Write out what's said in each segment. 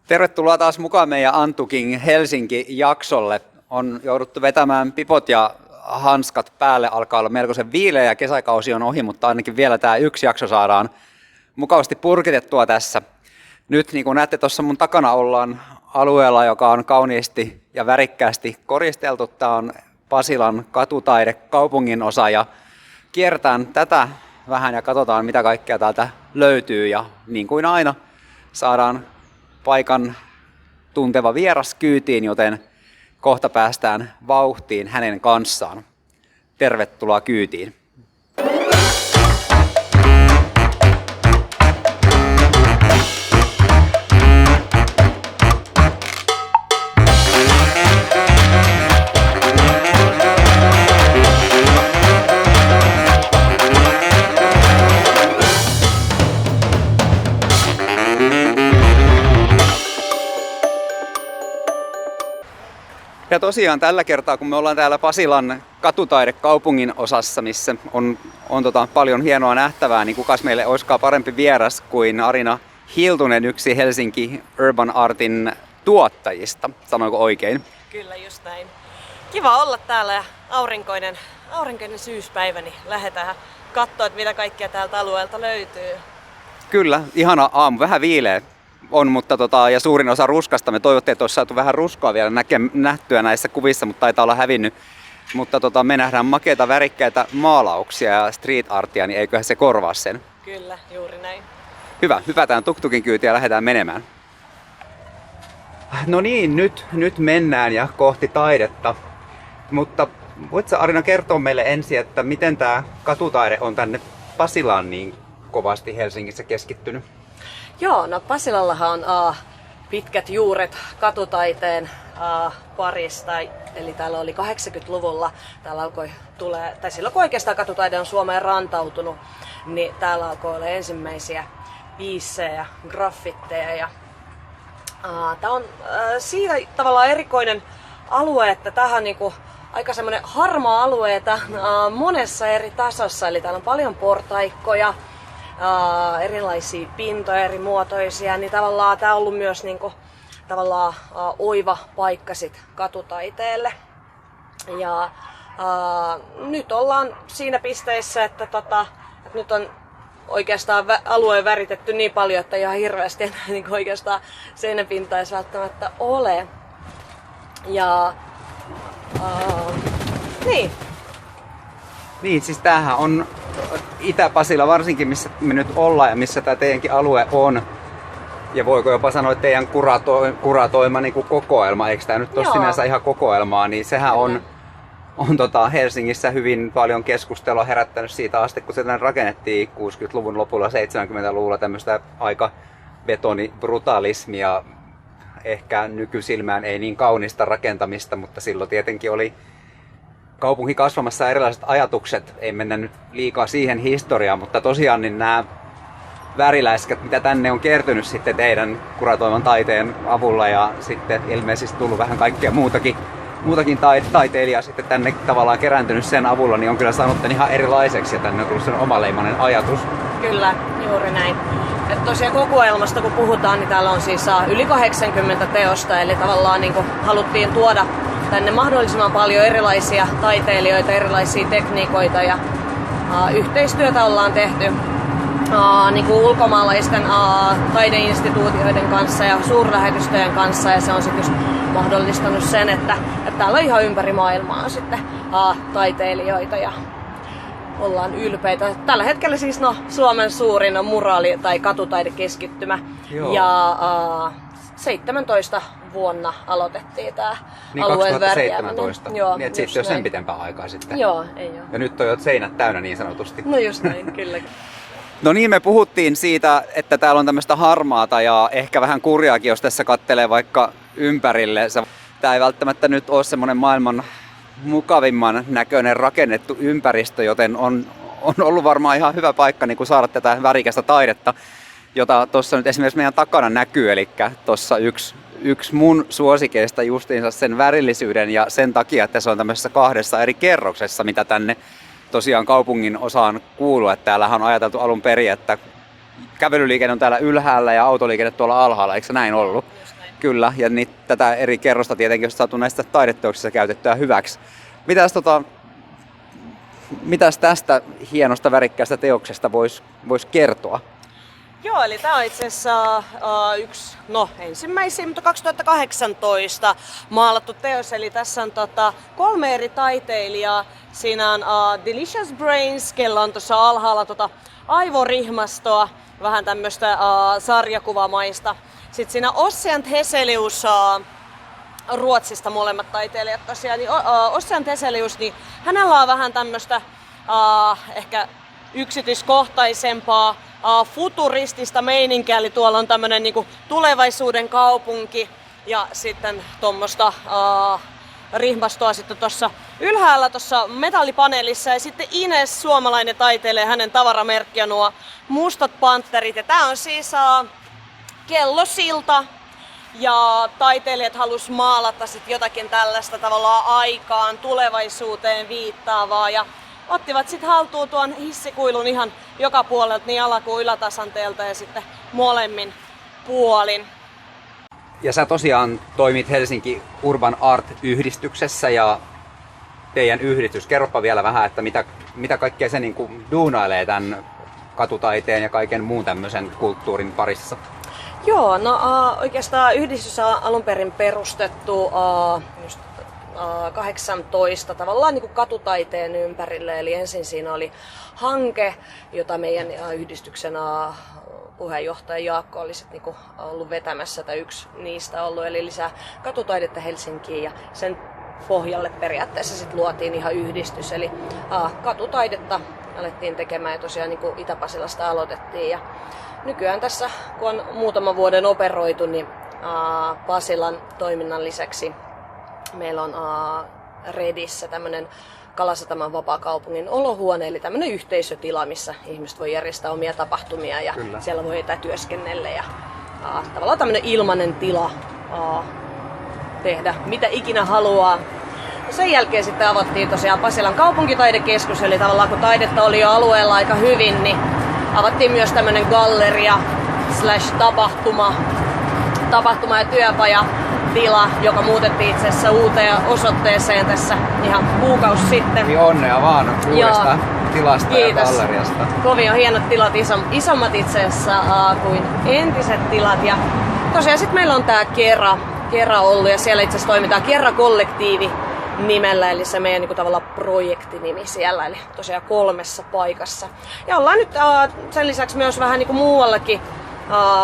Tervetuloa taas mukaan meidän Antuking Helsinki-jaksolle. On jouduttu vetämään pipot ja hanskat päälle, alkaa olla melkoisen viileä ja kesäkausi on ohi, mutta ainakin vielä tämä yksi jakso saadaan mukavasti purkitettua tässä. Nyt niin kuin näette tuossa mun takana ollaan alueella, joka on kauniisti ja värikkäästi koristeltu. Tämä on Pasilan katutaide kaupungin osa ja kierretään tätä vähän ja katsotaan mitä kaikkea täältä löytyy ja niin kuin aina saadaan paikan tunteva vieras kyytiin, joten kohta päästään vauhtiin hänen kanssaan. Tervetuloa kyytiin. Ja tosiaan tällä kertaa, kun me ollaan täällä Pasilan katutaidekaupungin osassa, missä on paljon hienoa nähtävää, niin kukas meille olisikaan parempi vieras kuin Arina Hiltunen, yksi Helsinki Urban Artin tuottajista. Sanoiko oikein? Kyllä, just näin. Kiva olla täällä ja aurinkoinen syyspäivä, niin lähdetään katsoa, että mitä kaikkea täältä alueelta löytyy. Kyllä, ihana aamu. Vähän viileä on, mutta ja suurin osa ruskasta. Me toivottiin, että olisi saatu vähän ruskoa vielä nähtyä näissä kuvissa, mutta taitaa olla hävinnyt. Mutta me nähdään makeita, värikkäitä maalauksia ja street artia, niin eiköhän se korvaa sen. Kyllä, juuri näin. Hyvä, hypätään tuktukin kyytiin ja lähdetään menemään. No niin, nyt mennään ja kohti taidetta. Mutta voitko Arina kertoa meille ensin, että miten tämä katutaide on tänne Pasilaan niin kovasti Helsingissä keskittynyt? Joo, no Pasilallahan on pitkät juuret katutaiteen parista, eli täällä oli 80-luvulla, täällä alkoi silloin kun oikeastaan katutaide on Suomeen rantautunut, niin täällä alkoi olla ensimmäisiä piissejä ja graffitteja. Ja, tää on siitä tavallaan erikoinen alue, että tämähän on niinku aika semmoinen harmaa alueita monessa eri tasossa, eli täällä on paljon portaikkoja, erilaisia pintoja, eri muotoisia, niin tavallaan tämä on ollut myös niinku, oiva paikka sit katutaiteelle. Ja nyt ollaan siinä pisteessä, että nyt on oikeastaan alue väritetty niin paljon, että ihan hirveästi enää niinku oikeastaan seinäpintaa ei välttämättä ole. Ja niin. Niin, siis tämähän on Itä-Pasila varsinkin, missä me nyt ollaan ja missä tämä teidänkin alue on. Ja voiko jopa sanoa, että teidän kuratoima niin kuin kokoelma, eikö tämä nyt ole sinänsä ihan kokoelmaa, niin sehän on Helsingissä hyvin paljon keskustelua herättänyt siitä asti, kun se tänne rakennettiin 60-luvun lopulla, 70-luvulla tämmöistä aika betonibrutalismia, ehkä nykysilmään ei niin kaunista rakentamista, mutta silloin tietenkin oli kaupunki kasvamassa erilaiset ajatukset, ei mennä nyt liikaa siihen historiaan, mutta tosiaan niin nämä väriläiskät, mitä tänne on kertynyt sitten teidän kuratoivan taiteen avulla ja sitten ilmeisesti tullut vähän kaikkea muutakin taiteilijaa sitten tänne tavallaan kerääntynyt sen avulla, niin on kyllä saanut tämän ihan erilaiseksi ja tänne on tullut sen omaleimainen ajatus. Kyllä, juuri näin. Että tosiaan kokoelmasta kun puhutaan, niin täällä on siis yli 80 teosta, eli tavallaan niin kuin haluttiin tuoda tänne mahdollisimman paljon erilaisia taiteilijoita, erilaisia tekniikoita ja yhteistyötä ollaan tehty niin kuin ulkomaalaisten taideinstituutioiden kanssa ja suurlähetystöjen kanssa, ja se on sitten just mahdollistanut sen, että täällä on ihan ympäri maailmaa sitten taiteilijoita ja ollaan ylpeitä. Tällä hetkellä siis Suomen suurin on muraali- tai katutaidekeskittymä. Joo. Ja 17 vuonna aloitettiin tämä niin alueen 2017. Joo, niin, että siitä jo sen pitempään aikaa sitten. Joo, ei ole. Ja nyt on jo seinät täynnä niin sanotusti. No just näin, kyllä. No niin, me puhuttiin siitä, että täällä on tämmöistä harmaata ja ehkä vähän kurjaakin, jos tässä kattelee vaikka ympärille. Tämä ei välttämättä nyt ole semmoinen maailman mukavimman näköinen rakennettu ympäristö, joten on ollut varmaan ihan hyvä paikka niin kuin saada tätä värikästä taidetta, jota tuossa nyt esimerkiksi meidän takana näkyy. Eli tuossa yksi mun suosikeista justiinsa sen värillisyyden ja sen takia, että se on tämmöisessä 2 eri kerroksessa, mitä tänne tosiaan kaupungin osaan kuuluu. Että täällähän on ajateltu alun perin, että kävelyliikenne on täällä ylhäällä ja autoliikenne tuolla alhaalla, eikö se näin ollut? Kyllä, ja tätä eri kerrosta tietenkin on saatu näistä taideteoksissa käytettyä hyväksi. Mitäs tästä hienosta värikkäästä teoksesta vois kertoa? Joo, eli tämä on itse asiassa yksi ensimmäisiä, mutta 2018 maalattu teos. Eli tässä on 3 eri taiteilijaa. Siinä on Delicious Brains, kella on tuossa alhaalla aivorihmastoa, vähän tämmöistä sarjakuvamaista. Sitten siinä Ossian Heselius, Ruotsista molemmat taiteilijat tosiaan, niin Ossian Heselius, niin hänellä on vähän tämmöistä ehkä yksityiskohtaisempaa futuristista meininkiä, eli tuolla on tämmönen niinku tulevaisuuden kaupunki ja sitten tuommoista rihmastoa sitten tuossa ylhäällä tuossa metallipaneelissa, ja sitten Ines, suomalainen taiteilija, hänen tavaramerkkiä nuo mustat panterit, ja tää on siis kellosilta, ja taiteilijat halus maalata sitten jotakin tällaista tavallaan aikaan, tulevaisuuteen viittaavaa, ja ottivat sitten haltuun tuon hissikuilun ihan joka puolelta, niin ala- kuin ylätasanteelta ja sitten molemmin puolin. Ja sä tosiaan toimit Helsinki Urban Art-yhdistyksessä, ja teidän yhdistys, kerropa vielä vähän, että mitä kaikkea se niinku duunailee tämän katutaiteen ja kaiken muun tämmöisen kulttuurin parissa? Joo, oikeastaan yhdistys on alun perin perustettu just 18 tavallaan niin kuin katutaiteen ympärille. Eli ensin siinä oli hanke, jota meidän yhdistyksen puheenjohtaja Jaakko oli sit niinku ollut vetämässä, tai yksi niistä ollut, eli lisää katutaidetta Helsinkiin, ja sen pohjalle periaatteessa sit luotiin ihan yhdistys. Eli katutaidetta alettiin tekemään, ja tosiaan niin kuin Itä-Pasilasta aloitettiin. Ja nykyään tässä, kun on muutaman vuoden operoitu, niin Pasilan toiminnan lisäksi meillä on Redissä tämmöinen Kalasataman vapaakaupungin olohuone, eli tämmöinen yhteisötila, missä ihmiset voi järjestää omia tapahtumia, ja Kyllä. siellä voi etätyöskennellä, ja tavallaan tämmöinen ilmainen tila tehdä mitä ikinä haluaa. Ja sen jälkeen sitten avattiin tosiaan Pasilan kaupunkitaidekeskus, eli tavallaan kun taidetta oli jo alueella aika hyvin, niin avattiin myös tämmöinen galleria / tapahtuma- ja työpajatila, joka muutettiin itse asiassa uuteen osoitteeseen tässä ihan kuukausi sitten. Niin onnea vaan uudesta tilasta Kiitos. Ja galleriasta. Kovin on hienot tilat, isommat itse asiassa kuin entiset tilat. Ja tosiaan sitten meillä on tää Kera ollut, ja siellä itse asiassa toimitaan Kera-kollektiivi nimellä, eli se meidän tavallaan projektinimi siellä, eli tosiaan 3 paikassa. Ja ollaan nyt sen lisäksi myös vähän muuallakin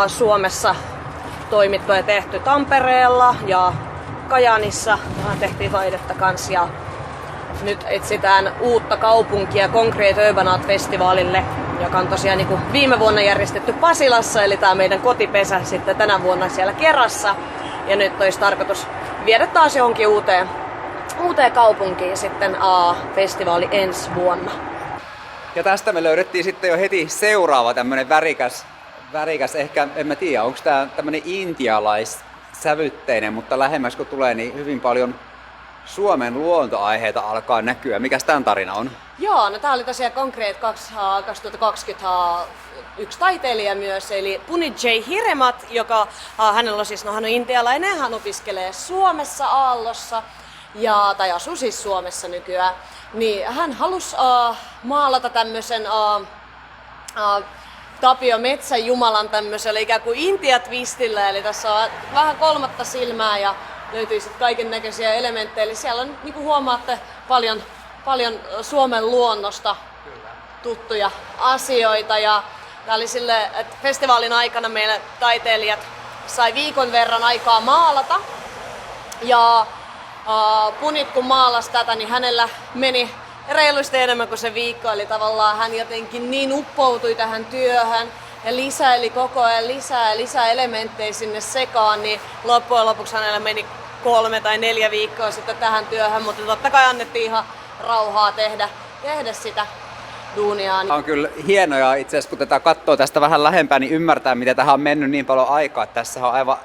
Suomessa toimittu ja tehty Tampereella ja Kajaanissa. Tehtiin taidetta kanssa, ja nyt etsitään uutta kaupunkia Concrete Urban Art-festivaalille, joka on tosiaan viime vuonna järjestetty Pasilassa, eli tämä meidän kotipesä sitten tänä vuonna siellä Kerassa. Ja nyt olisi tarkoitus viedä taas johonkin uuteen kaupunkiin sitten festivaali ensi vuonna. Ja tästä me löydettiin sitten jo heti seuraava tämmönen värikäs ehkä, en mä tiedä, onko tää tämmönen intialaissävytteinen, mutta lähemmäs kun tulee, niin hyvin paljon Suomen luontoaiheita alkaa näkyä. Mikäs tämän tarina on? Joo, no tää oli tosiaan Concrete 2020 yksi taiteilija myös, eli Punit J. Hiremat, joka hänellä on siis, hän on intialainen, hän opiskelee Suomessa Aallossa, tai asuu siis Suomessa nykyään, niin hän halusi maalata tämmöisen Tapio Metsän Jumalan tämmöisellä ikään kuin Intia-twistillä, eli tässä on vähän 3. silmää ja löytyy sitten kaiken näköisiä elementtejä, eli siellä on, niin kuin huomaatte, paljon Suomen luonnosta tuttuja asioita, ja tää oli silleen, että festivaalin aikana meillä taiteilijat sai viikon verran aikaa maalata, ja Punit kun maalasi tätä, niin hänellä meni reilusti enemmän kuin se viikko, eli tavallaan hän jotenkin niin uppoutui tähän työhön ja lisäili koko ajan lisää elementtejä sinne sekaan, niin loppujen lopuksi hänellä meni 3 tai 4 viikkoa sitten tähän työhön, mutta totta kai annettiin ihan rauhaa tehdä sitä duunia. On kyllä hienoja itse asiassa, kun tätä katsoo tästä vähän lähempää, niin ymmärtää, miten tähän on mennyt niin paljon aikaa, että tässä on aivan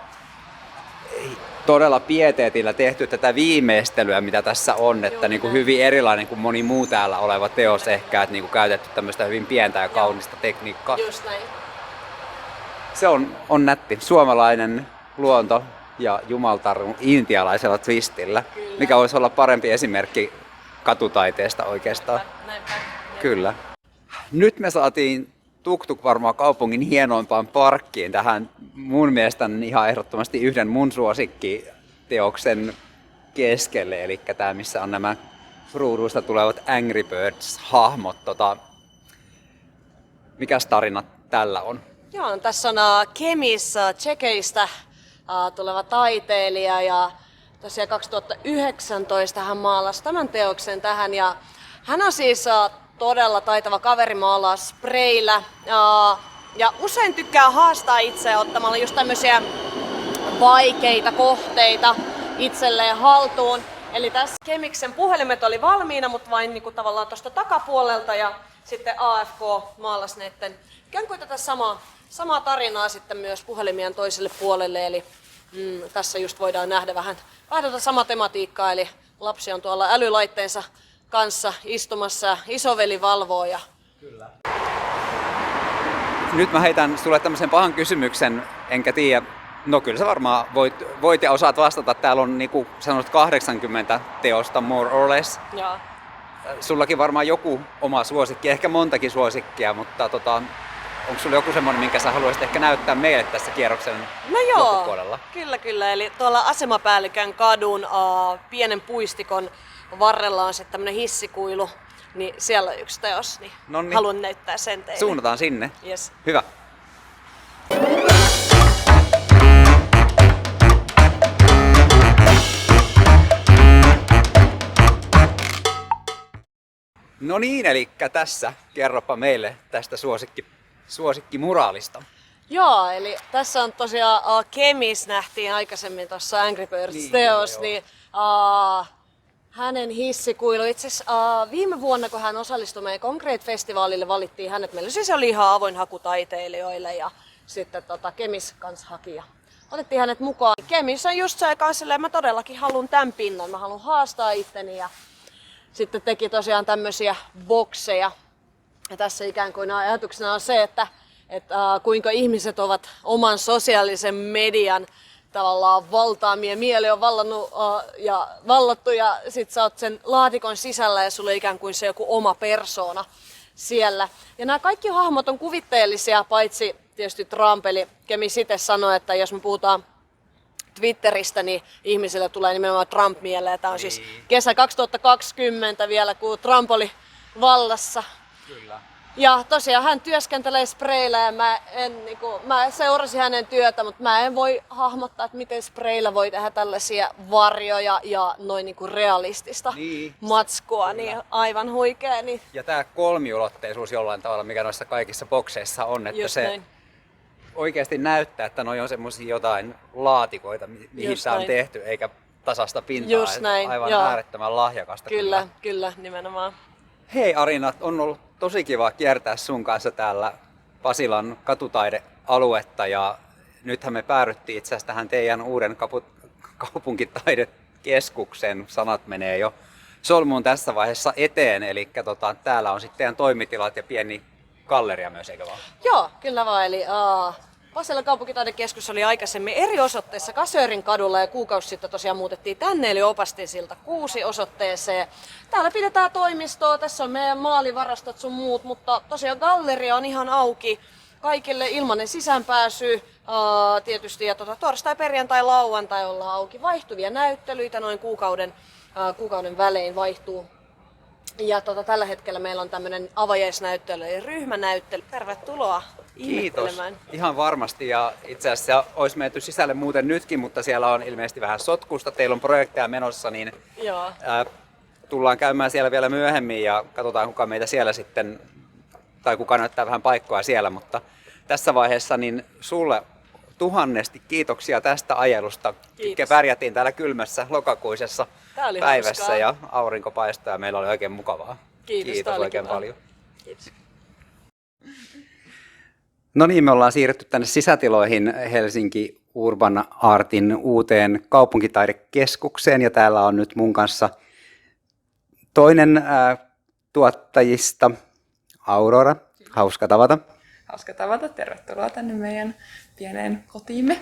todella pieteetillä tehty tätä viimeistelyä, mitä tässä on, että niin kuin hyvin erilainen kuin moni muu täällä oleva teos ehkä, että niin kuin käytetty tämmöistä hyvin pientä ja kaunista tekniikkaa. Just näin. Se on nätti. Suomalainen luonto ja jumaltarun intialaisella twistillä, mikä voisi olla parempi esimerkki katutaiteesta oikeastaan. Näinpä. Kyllä. Nyt me saatiin Tuk-Tuk varmaan kaupungin hienoimpaan parkkiin tähän mun mielestäni ihan ehdottomasti yhden mun suosikkiteoksen keskelle, eli tämä missä on nämä ruuduista tulevat Angry Birds-hahmot. Mikäs tarina tällä on? Joo, tässä on Kemis Tsekeistä tuleva taiteilija ja tosiaan 2019 hän maalasi tämän teoksen tähän ja hän on siis todella taitava kaveri maalaa spreillä ja usein tykkää haastaa itseä ottamalla just tämmöisiä vaikeita kohteita itselleen haltuun. Eli tässä Kemiksen puhelimet oli valmiina, mutta vain niin kuin tavallaan tuosta takapuolelta ja sitten AFK maalasi näiden ikään kuin tätä samaa tarinaa sitten myös puhelimien toiselle puolelle. Eli tässä just voidaan nähdä vähän tätä samaa tematiikkaa, eli lapsi on tuolla älylaitteensa kanssa istumassa ja isoveli valvoo. Ja... Kyllä. Nyt mä heitän sulle tämmöisen pahan kysymyksen, enkä tiedä. No kyllä sä varmaan voit ja osaat vastata. Täällä on niin kuin sanot 80 teosta more or less. Joo. Sullakin varmaan joku oma suosikki, ehkä montakin suosikkia, mutta onko sulla joku semmoinen, minkä sä haluaisit ehkä näyttää meille tässä kierroksen loppupuolella? Kyllä. Eli tuolla Asemapäällikön kadun pienen puistikon varrella on sitten tämmöinen hissikuilu. Niin siellä on yksi teos, niin Noniin. Haluan näyttää sen teille. Suunnataan sinne. Yes. Hyvä. No niin, eli tässä kerropa meille tästä suosikkimuraalista. Joo, eli tässä on tosiaan Kemis nähtiin aikaisemmin tuossa Angry Birds-teos, niin hänen hissikuilu. Itse asiassa viime vuonna, kun hän osallistui meidän Concrete-festivaalille, valittiin hänet. Meillä siis oli ihan avoin haku taiteilijoille ja sitten Kemis kanssa haki ja otettiin hänet mukaan. Kemis on just se kanssa, että mä todellakin haluan tämän pinnan, mä haluan haastaa itteni ja sitten teki tosiaan tämmöisiä bokseja. Ja tässä ikään kuin ajatuksena on se, että kuinka ihmiset ovat oman sosiaalisen median tavallaan valtaamia. Mieli on vallattu ja sit sä oot sen laatikon sisällä ja sulla on ikään kuin se joku oma persoona siellä. Ja nämä kaikki hahmot on kuvitteellisia, paitsi tietysti Trump, eli Kemis itse sanoi, että jos me puhutaan Twitteristä, niin ihmisille tulee nimenomaan Trump mieleen. Tämä on siis kesä 2020 vielä, kun Trump oli vallassa. Kyllä. Ja tosiaan hän työskentelee spreillä ja mä seurasin hänen työtä, mutta mä en voi hahmottaa, että miten spreillä voi tehdä tällaisia varjoja ja noin niin kuin realistista matskua, niin aivan huikea. Niin... Ja tämä kolmiulotteisuus jollain tavalla, mikä noissa kaikissa bokseissa on, että just se näin. Oikeasti näyttää, että noi on semmoisia jotain laatikoita, mihin tämä on tehty, eikä tasasta pintaa. Just näin, aivan joo. äärettömän lahjakasta. Kyllä, nimenomaan. Hei Arina, on ollut tosi kiva kiertää sun kanssa täällä Pasilan katutaidealuetta ja nythän me päädyttiin itse asiassa tähän teidän uuden kaupunkitaidekeskuksen. Sanat menee jo solmuun tässä vaiheessa eteen, eli täällä on sitten teidän toimitilat ja pieni galleria myös, eikö vaan? Joo, kyllä vaan. Eli Pasilan kaupunkitaidekeskus oli aikaisemmin eri osoitteessa Kasöörin kadulla ja kuukausi sitten tosiaan muutettiin tänne, eli Opastinsilta 6 osoitteeseen. Täällä pidetään toimistoa, tässä on meidän maalivarastot sun muut, mutta tosiaan galleria on ihan auki kaikille, ilmainen sisäänpääsy tietysti, ja torstai, perjantai, lauantai ollaan auki. Vaihtuvia näyttelyitä, noin kuukauden välein vaihtuu. Ja tällä hetkellä meillä on tämmöinen avajaisnäyttely eli ryhmänäyttely. Tervetuloa ihmettelemään. Kiitos. Ihan varmasti, ja itse asiassa olisi menty sisälle muuten nytkin, mutta siellä on ilmeisesti vähän sotkusta. Teillä on projekteja menossa, niin Joo. Tullaan käymään siellä vielä myöhemmin ja katsotaan kuka meitä siellä sitten, tai kuka näyttää vähän paikkoa siellä, mutta tässä vaiheessa niin sulle tuhannesti kiitoksia tästä ajelusta. Kiitos. Pärjättiin täällä kylmässä lokakuisessa päivässä hauskaa. Ja aurinko paistaa ja meillä oli oikein mukavaa. Kiitos oikein kiva. paljon. Kiitos. No niin, me ollaan siirrytty tänne sisätiloihin Helsinki Urban Artin uuteen kaupunkitaidekeskukseen ja täällä on nyt mun kanssa toinen tuottajista, Aurora. Hauska tavata. Hauska tavata. Tervetuloa tänne meidän pieneen kotiimme.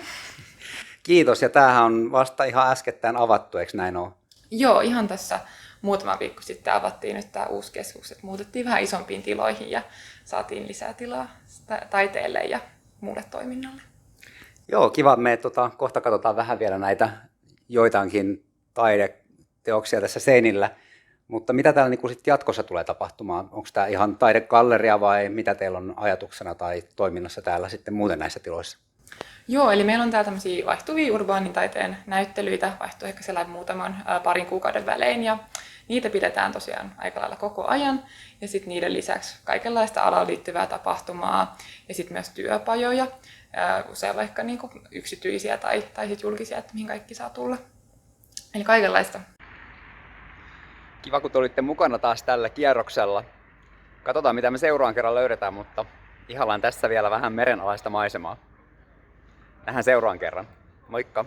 Kiitos, ja tämähän on vasta ihan äskettäin avattu, eikö näin ole? Joo, ihan tässä muutama viikko sitten avattiin nyt tämä uusi keskus, että muutettiin vähän isompiin tiloihin ja saatiin lisää tilaa taiteelle ja muulle toiminnalle. Joo, kiva. Me kohta katsotaan vähän vielä näitä joitakin taideteoksia tässä seinillä. Mutta mitä täällä niin sit jatkossa tulee tapahtumaan? Onko tämä ihan taidegalleria vai mitä teillä on ajatuksena tai toiminnassa täällä sitten muuten näissä tiloissa? Joo, eli meillä on täällä tämmöisiä vaihtuvia urbaanin taiteen näyttelyitä, vaihtuu ehkä sellainen parin kuukauden välein, ja niitä pidetään tosiaan aika lailla koko ajan, ja sitten niiden lisäksi kaikenlaista alaan liittyvää tapahtumaa, ja sitten myös työpajoja, usein vaikka niinku yksityisiä tai sit julkisia, että mihin kaikki saa tulla. Eli kaikenlaista. Kiva, kun te olitte mukana taas tällä kierroksella. Katsotaan, mitä me seuraavan kerran löydetään, mutta ihallaan tässä vielä vähän merenalaista maisemaa. Nähdään seuraavan kerran. Moikka!